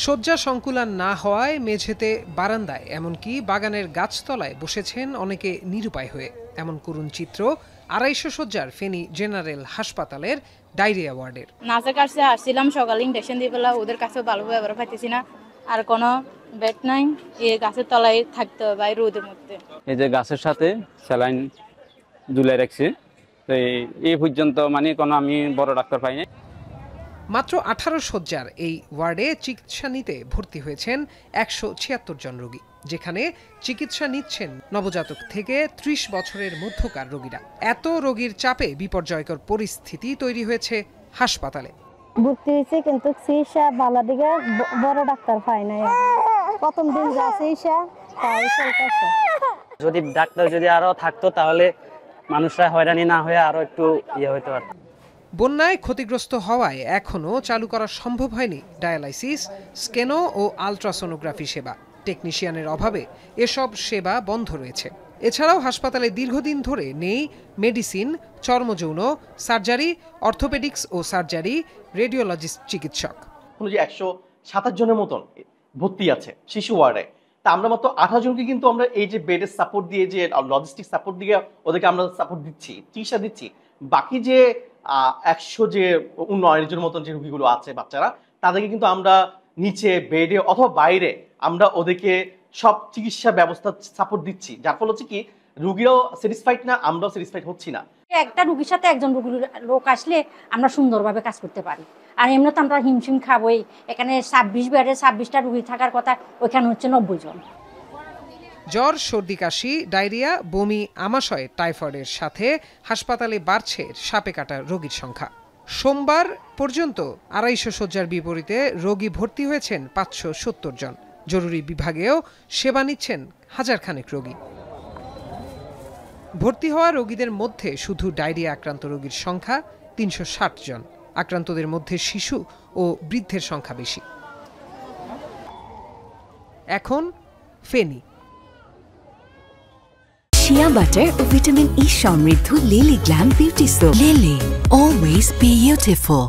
শয্যা সংকুলান না হওয়ায় মেঝেতে, বারান্দায়, এমনকি বাগানের গাছতলায় বসেছেন অনেকে নিরুপায় হয়ে। এমন করুণ চিত্র ২৫০ শয্যার ফেনী জেনারেল হাসপাতালের ডায়রিয়া ওয়ার্ডের। নার্সের কাছে আসছিলাম সকালে ইনজেকশন দিয়ে পেলা, ওদের কাছে ভালো ব্যবহার পাইতেছি না, আর কোনো বেড নাই, এই গাছের তলায় থাকতে হবে ভাই রোদের মধ্যে। এই যে গাছের সাথে স্যালাইন ঝুলে রাখছে, তো এই পর্যন্ত মানে কোনো আমি বড় ডাক্তার পাই নাই। মাত্র ১৮ শয্যার এই ওয়ার্ডে চিকিৎসা নিতে ভর্তি হয়েছেন ১৭৬ জন রোগী, যেখানে চিকিৎসা নিচ্ছেন নবজাতক থেকে ৩০ বছরের মধ্যকার রোগীরা। এত রোগীর চাপে বিপর্যয়কর পরিস্থিতি তৈরি হয়েছে হাসপাতালে। ভর্তি হয়েছে কিন্তু চিকিৎসা ভালো দিকে বড় ডাক্তার পায় নাই, প্রথম দিন যা চিকিৎসা তাই চলতেছে। যদি ডাক্তার যদি আরো থাকতো তাহলে মানুষরা হয়রানি না হয়ে আরো একটু হইতে পারত। বন্যায় ক্ষতিগ্রস্ত হওয়ায় এখনও চালু করা সম্ভব হয়নি ডায়ালাইসিস, স্কেনো ও আলট্রাসোনোগ্রাফি সেবা। টেকনিশিয়ানের অভাবে এসব সেবা বন্ধ রয়েছে। এছাড়াও হাসপাতালে দীর্ঘদিন ধরে নেই মেডিসিন, চর্মযৌন, সার্জারি, অর্থোপেডিক্স ও সার্জারি, রেডিওলজিস্ট চিকিৎসক। যে ১২৭ জনের মতন ভর্তি আছে শিশু ওয়ার্ডে, তা আমরা মাত্র ১৮ জনকে কিন্তু আমরা এই যে বেডের সাপোর্ট দিয়ে, যে লজিস্টিক সাপোর্ট দিয়ে ওদেরকে আমরা সাপোর্ট দিচ্ছি, চিকিৎসা দিচ্ছি। বাকি যে ১০০ যে ৯ জনের মতন যে রোগীগুলো আছে বাচ্চারা, তাদেরকে কিন্তু আমরা নিচে বেডে অথবা বাইরে আমরা ওদেরকে সব চিকিৎসা ব্যবস্থা সাপোর্ট দিচ্ছি, যার ফলে হচ্ছে কি রোগীরাও স্যাটিসফাইড না, আমরাও স্যাটিসফাইড হচ্ছি না। একটা রোগীর সাথে একজন লোক আসলে আমরা সুন্দরভাবে কাজ করতে পারি, আর এমনি তো আমরা হিমশিম খাবই। এখানে ২৬ বেডে ২৬টা রোগী থাকার কথা, ওইখানে হচ্ছে ৯০ জন। জ্বর, সর্দি, কাশি, ডায়রিয়া, বমি, আমাশয়, টাইফয়েডের সাথে হাসপাতালে বাড়ছে সাপে কাটা রোগীর সংখ্যা। সোমবার পর্যন্ত ২৫০ শয্যার বিপরীতে রোগী ভর্তি হয়েছেন ৫৭০ জন। জরুরি বিভাগেও সেবা নিচ্ছেন হাজারখানেক রোগী। ভর্তি হওয়া রোগীদের মধ্যে শুধু ডায়রিয়া আক্রান্ত রোগীর সংখ্যা ৩৬০ জন। আক্রান্তদের মধ্যে শিশু ও বৃদ্ধের সংখ্যা বেশি। এখন ফেনী। শিয়া বাটার ও ভিটামিন ই সমৃদ্ধ lily glam beauty soap. Lily, always beautiful.